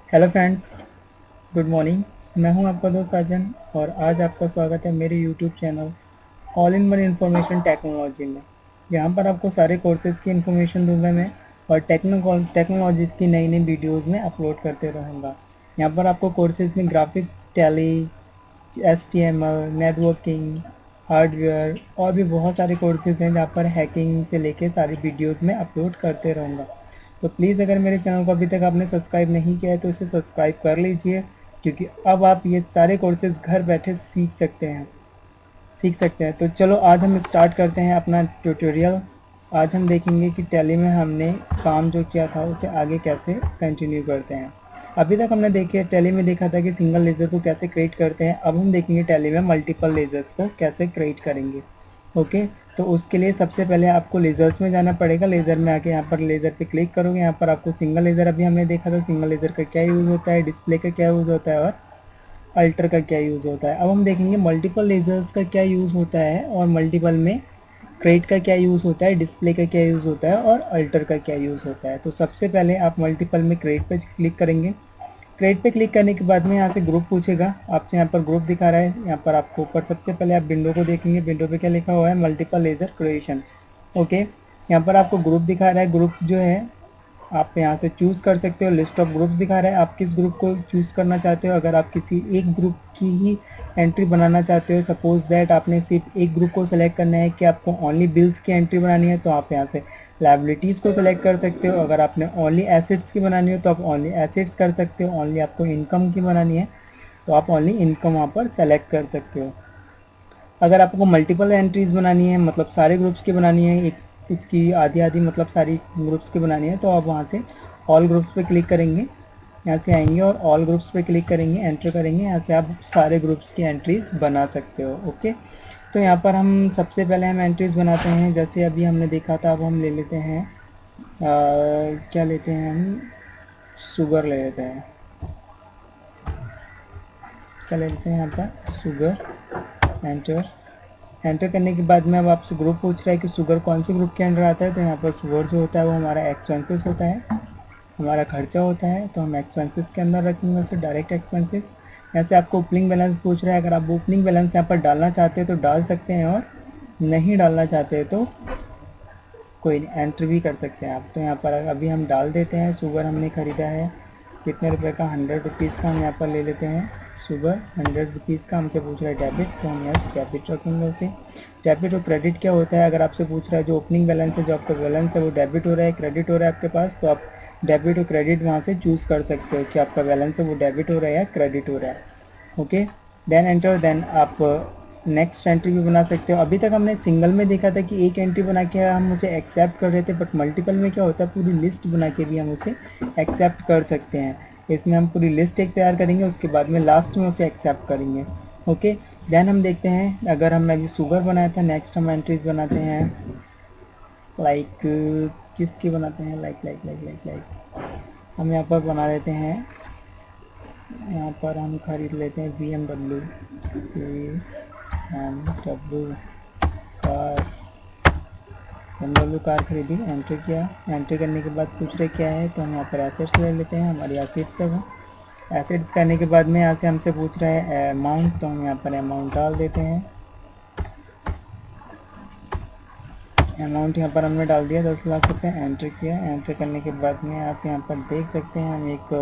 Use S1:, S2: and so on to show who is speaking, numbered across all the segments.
S1: Hello friends, good morning. मैं हूं आपका दोस्त साजन और आज आपका स्वागत है मेरे YouTube channel all in one information technology में। यहाँ पर आपको सारे कोर्सेज़ की इन्फॉर्मेशन दूंगा मैं और टेक्नोलॉजीज़ की नई नई वीडियोज़ में अपलोड करते रहूँगा। यहाँ पर आपको कोर्सेज़ में graphic, tally, HTML, networking, hardware और भी बहुत सारे कोर्सेज़ हैं जहाँ पर हैकिंग से लेके सारी वीडियोज़ में अपलोड करते रहूँगा। तो प्लीज़ अगर मेरे चैनल को अभी तक आपने सब्सक्राइब नहीं किया है तो इसे सब्सक्राइब कर लीजिए, क्योंकि अब आप ये सारे कोर्सेज घर बैठे सीख सकते हैं। तो चलो आज हम स्टार्ट करते हैं अपना ट्यूटोरियल। आज हम देखेंगे कि टैली में हमने काम जो किया था उसे आगे कैसे कंटिन्यू करते हैं। अभी तक हमने टैली में देखा था कि सिंगल लेज़र को कैसे क्रिएट करते हैं। अब हम देखेंगे टैली में मल्टीपल लेज़र्स को कैसे क्रिएट करेंगे। ओके, तो उसके लिए सबसे पहले आपको लेज़र्स में जाना पड़ेगा। लेज़र में आके यहाँ पर लेज़र पे क्लिक करोगे। यहाँ पर आपको सिंगल लेज़र, अभी हमने देखा था सिंगल लेज़र का क्या यूज़ होता है, डिस्प्ले का क्या यूज़ होता है और अल्टर का क्या यूज़ होता है। अब हम देखेंगे मल्टीपल लेज़र्स का क्या यूज़ होता है और मल्टीपल में क्रेट का क्या यूज़ होता है, डिस्प्ले का क्या यूज़ होता है और अल्टर का क्या यूज़ होता है। तो सबसे पहले आप मल्टीपल में क्रेट पे क्लिक करेंगे। क्रेट पे क्लिक करने के बाद में यहाँ से ग्रुप पूछेगा, आपसे यहाँ पर ग्रुप दिखा रहा है। यहाँ पर आपको ऊपर सबसे पहले आप विंडो को देखेंगे, विंडो पे क्या लिखा हुआ है, मल्टीपल लेज़र क्रिएशन। ओके, यहाँ पर आपको ग्रुप दिखा रहा है। ग्रुप जो है आप यहाँ से चूज़ कर सकते हो। लिस्ट ऑफ ग्रुप दिखा रहा है, आप किस ग्रुप को चूज़ करना चाहते हो। अगर आप किसी एक ग्रुप की ही एंट्री बनाना चाहते हो, सपोज दैट आपने सिर्फ एक ग्रुप को सेलेक्ट करना है कि आपको ओनली बिल्स की एंट्री बनानी है, तो आप यहाँ से लाइबिलिटीज़ को सेलेक्ट कर सकते हो। अगर आपने ओनली एसेट्स की बनानी हो तो आप ओनली एसेट्स कर सकते हो। ओनली आपको इनकम की बनानी है तो आप ओनली इनकम वहाँ पर सेलेक्ट कर सकते हो। अगर आपको मल्टीपल एंट्रीज बनानी है, मतलब सारे ग्रुप्स की बनानी है, एक उसकी आधी आधी मतलब सारी ग्रुप्स की बनानी है, तो आप वहाँ से ऑल ग्रुप्स पे क्लिक करेंगे। यहाँ से आएंगे और ऑल ग्रुप्स पे क्लिक करेंगे, एंटर करेंगे। यहाँ से आप सारे ग्रुप्स की एंट्रीज बना सकते हो। ओके, तो यहाँ पर हम सबसे पहले हम एंट्रीज बनाते हैं। जैसे अभी हमने देखा था, अब हम ले लेते हैं क्या लेते हैं, हम शुगर ले लेते हैं। क्या ले लेते हैं यहाँ पर, शुगर। एंटर करने के बाद में अब आपसे ग्रुप पूछ रहा है कि शुगर कौन से ग्रुप के अंडर आता है। तो यहाँ पर शुगर जो होता है वो हमारा एक्सपेंसेस होता है, हमारा खर्चा होता है, तो हम एक्सपेंसेस के अंदर रखेंगे उसे, डायरेक्ट एक्सपेंसेस। यहाँ से आपको ओपनिंग बैलेंस पूछ रहा है। अगर आप ओपनिंग बैलेंस यहाँ पर डालना चाहते हैं तो डाल सकते हैं, और नहीं डालना चाहते हैं तो कोई एंट्री भी कर सकते हैं आप। तो यहाँ पर अभी हम डाल देते हैं। शुगर हमने ख़रीदा है कितने रुपए का, 100 रुपीज़ का हम यहाँ पर ले लेते हैं। शुगर 100 रुपीज़ का हमसे पूछ रहा है डेबिट, तो हम यस डेबिट रखेंगे उसे। डेबिट और क्रेडिट क्या होता है, अगर आपसे पूछ रहा है जो ओपनिंग बैलेंस है, जो आपका बैलेंस है वो डेबिट हो रहा है, क्रेडिट हो रहा है आपके पास, तो आप डेबिट और क्रेडिट वहाँ से चूज़ कर सकते हो कि आपका बैलेंस है वो डेबिट हो रहा है या क्रेडिट हो रहा है। Okay, then enter. देन आप नेक्स्ट एंट्री भी बना सकते हो। अभी तक हमने सिंगल में देखा था कि एक एंट्री बना के हम उसे एक्सेप्ट कर रहे थे, बट मल्टीपल में क्या होता है, पूरी लिस्ट बना के भी हम उसे एक्सेप्ट कर सकते हैं। इसमें हम पूरी लिस्ट एक तैयार करेंगे, उसके बाद में लास्ट में उसे एक्सेप्ट करेंगे। ओके, देन हम देखते हैं, अगर हमने अभी शुगर बनाया था, नेक्स्ट हम एंट्रीज बनाते हैं लाइक किसकी बनाते हैं, लाइक हम यहाँ पर बना लेते हैं। यहाँ पर हम खरीद लेते हैं BMW कार। BMW कार खरीदी, एंट्री किया। एंट्री करने के बाद पूछ रहे क्या है, तो हम यहाँ पर एसेट्स ले लेते हैं, हमारी एसेट्स है वो। एसेट्स करने के बाद में यहाँ से हमसे पूछ रहा है अमाउंट, तो हम यहाँ पर अमाउंट डाल देते हैं। अमाउंट यहाँ पर हमने डाल दिया 10 लाख रुपये, एंट्री किया। एंट्री करने के बाद में आप यहाँ पर देख सकते हैं, हम एक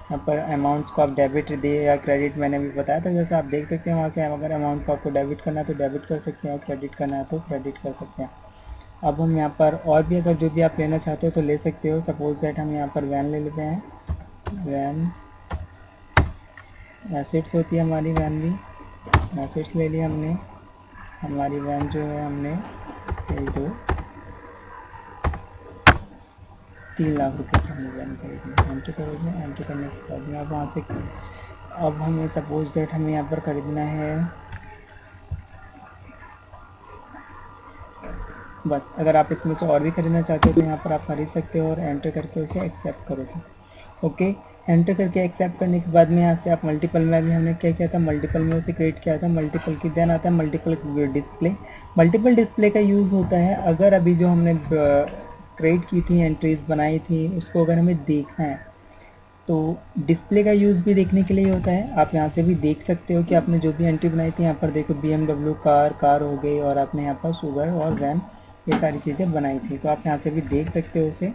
S1: यहाँ पर अमाउंट्स को आप डेबिट दे या क्रेडिट, मैंने भी बताया था, जैसे आप देख सकते हैं वहाँ से। अगर अमाउंट को आपको डेबिट करना है तो डेबिट कर सकते हैं और क्रेडिट करना है तो क्रेडिट कर सकते हैं। अब हम यहाँ पर और भी अगर जो भी आप लेना चाहते हो तो ले सकते हो। सपोज दैट हम यहाँ पर वैन ले लेते हैं। वैन एसेट्स होती है हमारी, वैन भी एसेट्स ले लिया हमने। हमारी वैन जो है हमने 3 लाख रुपये की हमने वैन खरीदी। एंट्री करोगे, एंट्री करने के बाद में अब वहाँ से अब हमें सपोज डेट हमें यहाँ पर खरीदना है बस। अगर आप इसमें से और भी खरीदना चाहते हो तो यहाँ पर आप खरीद सकते हो और एंटर करके उसे एक्सेप्ट करोगे। ओके, एंटर करके एक्सेप्ट करने के बाद में यहाँ से आप मल्टीपल में, अभी हमने क्या किया था, मल्टीपल में उसे क्रिएट किया था मल्टीपल की। देन आता है मल्टीपल डिस्प्ले। मल्टीपल डिस्प्ले का यूज़ होता है अगर अभी जो हमने क्रिएट की थी, एंट्रीज बनाई थी, उसको अगर हमें देखना है तो डिस्प्ले का यूज़ भी देखने के लिए होता है। आप यहाँ से भी देख सकते हो कि आपने जो भी एंट्री बनाई थी, यहाँ पर देखो BMW कार हो गई, और आपने यहाँ पर शुगर और वैन, ये सारी चीज़ें बनाई थी, तो आप यहाँ से भी देख सकते हो उसे।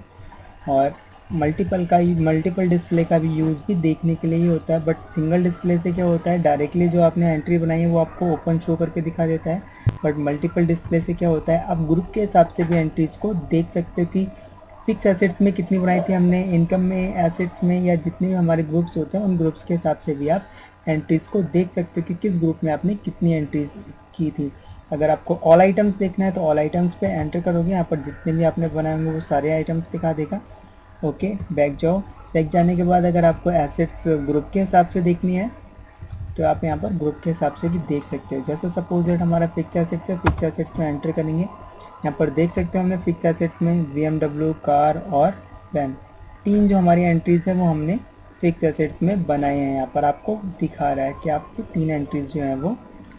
S1: और मल्टीपल डिस्प्ले का भी यूज़ भी देखने के लिए ही होता है, बट सिंगल डिस्प्ले से क्या होता है, डायरेक्टली जो आपने एंट्री बनाई है वो आपको ओपन शो करके दिखा देता है। बट मल्टीपल डिस्प्ले से क्या होता है, आप ग्रुप के हिसाब से भी एंट्रीज को देख सकते हो कि फिक्स एसेट्स में कितनी बनाई थी हमने, इनकम में, एसेट्स में, या जितने भी हमारे ग्रुप्स होते हैं उन ग्रुप्स के हिसाब से भी आप एंट्रीज को देख सकते हो कि किस ग्रुप में आपने कितनी एंट्रीज की थी। अगर आपको ऑल आइटम्स देखना है तो ऑल आइटम्स पे एंटर करोगे, यहाँ पर जितने भी आपने बनाए होंगे वो सारे आइटम्स दिखा देगा। ओके, बैक जाओ। बैक जाने के बाद अगर आपको एसेट्स ग्रुप के हिसाब से देखनी है तो आप यहाँ पर ग्रुप के हिसाब से भी देख सकते हो। जैसे सपोज दैट हमारा फिक्स एसेट्स है, फिक्स एसेट्स में एंटर करेंगे, यहाँ पर देख सकते हो हमने फिक्स एसेट्स में BMW कार और वैन, 3 जो हमारी एंट्रीज है वो हमने फिक्स एसेट्स में बनाए हैं। यहाँ पर आपको दिखा रहा है कि आपको 3 एंट्रीज जो हैं वो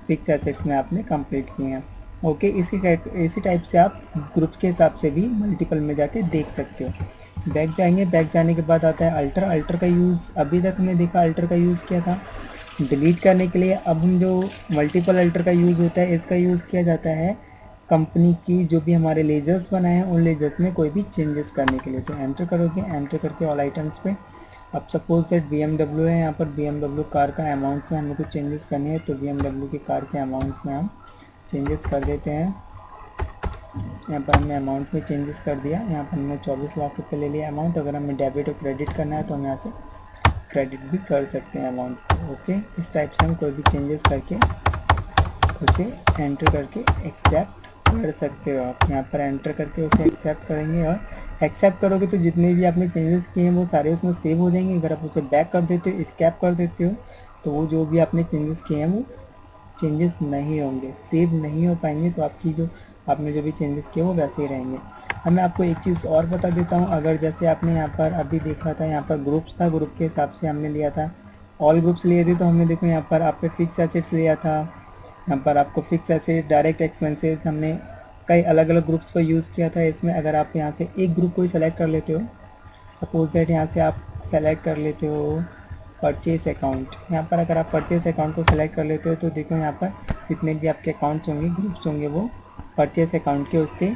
S1: फिक्स एसेट्स में आपने कंप्लीट किए हैं। ओके, इसी टाइप से आप ग्रुप के हिसाब से भी मल्टीपल में जाके देख सकते हो। बैक जाएंगे, बैक जाने के बाद आता है अल्टर। अल्टर का यूज़ अभी तक हमने देखा, अल्टर का यूज़ किया था डिलीट करने के लिए। अब हम जो मल्टीपल अल्टर का यूज़ होता है, इसका यूज़ किया जाता है कंपनी की जो भी हमारे लेजर्स बनाए हैं उन लेजर्स में कोई भी चेंजेस करने के लिए। तो एंटर करोगे, एंटर करके ऑल आइटम्स पे अब सपोज दैट BMW है, यहाँ पर BMW कार का अमाउंट में हमें कुछ चेंजेस करने हैं, तो BMW की कार के अमाउंट में हम चेंजेस कर देते हैं। यहाँ पर हमने अमाउंट में चेंजेस कर दिया, यहाँ पर हमने 24 लाख रुपये ले लिया अमाउंट। अगर हमें डेबिट और क्रेडिट करना है तो हम यहाँ से क्रेडिट भी कर सकते हैं अमाउंट को। ओके, इस टाइप से हम कोई भी चेंजेस करके उसे एंटर करके एक्सेप्ट कर सकते हो। आप यहाँ पर एंटर करके उसे एक्सेप्ट करेंगे, और एक्सेप्ट करोगे तो जितने भी आपने चेंजेस किए हैं वो सारे उसमें सेव हो जाएंगे। अगर आप उसे बैक कर देते हो, एस्केप कर देते हो, तो वो जो भी आपने चेंजेस किए हैं वो चेंजेस नहीं होंगे, सेव नहीं हो पाएंगे। तो आपकी जो आपने जो भी चेंजेस किए वो वैसे ही रहेंगे। अब मैं आपको एक चीज़ और बता देता हूँ। अगर जैसे आपने यहाँ पर अभी देखा था, यहाँ पर ग्रुप्स था, ग्रुप के हिसाब से हमने लिया था, ऑल ग्रुप्स लिए थे, तो हमने देखो यहाँ पर आपने फिक्स एसेट्स लिया था, यहाँ पर आपको फिक्स एसेट, डायरेक्ट एक्सपेंसेस, हमने कई अलग अलग ग्रुप्स को यूज़ किया था। इसमें अगर आप यहाँ से एक ग्रुप को ही सेलेक्ट कर लेते हो, सपोज दैट यहाँ से आप सेलेक्ट कर लेते हो परचेस अकाउंट, यहाँ पर अगर आप परचेस अकाउंट को सेलेक्ट कर लेते हो तो देखो यहाँ पर जितने भी आपके अकाउंट्स होंगे, ग्रुप्स होंगे, वो परचेस अकाउंट के उससे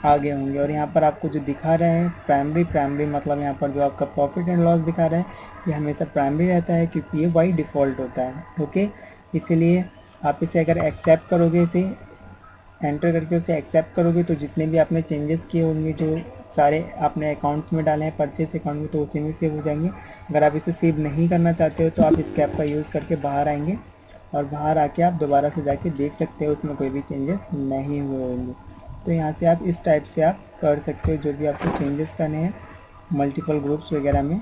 S1: आगे होंगे। और यहाँ पर आपको जो दिखा रहा है प्राइमरी मतलब यहाँ पर जो आपका प्रॉफिट एंड लॉस दिखा रहा है ये हमेशा प्राइमरी रहता है, क्योंकि ये बाई डिफ़ॉल्ट होता है। ओके, इसीलिए आप इसे अगर एक्सेप्ट करोगे, इसे एंटर करके उसे एक्सेप्ट करोगे, तो जितने भी आपने चेंजेस किए होंगे, जो सारे आपने अकाउंट्स में डाले हैं परचेस अकाउंट में, तो उसी में सेव हो जाएंगे। अगर आप इसे सेव नहीं करना चाहते हो तो आप इस कैप का यूज़ करके बाहर आएंगे, और बाहर आके आप दोबारा से जाके देख सकते हो उसमें कोई भी चेंजेस नहीं हुए होंगे। तो यहाँ से आप इस टाइप से आप कर सकते हो जो भी आपको चेंजेस करने हैं मल्टीपल ग्रुप्स वगैरह में।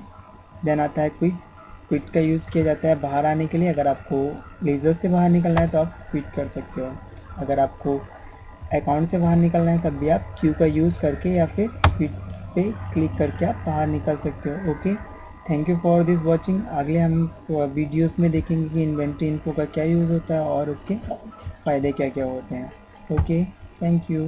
S1: देन आता है क्विट का यूज़ किया जाता है बाहर आने के लिए। अगर आपको लेजर से बाहर निकलना है तो आप क्विट कर सकते हो। अगर आपको अकाउंट से बाहर निकलना है तब भी आप क्यू का यूज़ करके या फिर क्विट पे क्लिक करके आप बाहर निकल सकते हो। Okay, thank you for this watching. अगले हम वीडियोस में देखेंगे कि इन्वेंट्री इन्फो का क्या यूज़ होता है और उसके फ़ायदे क्या क्या होते हैं। Okay, thank you.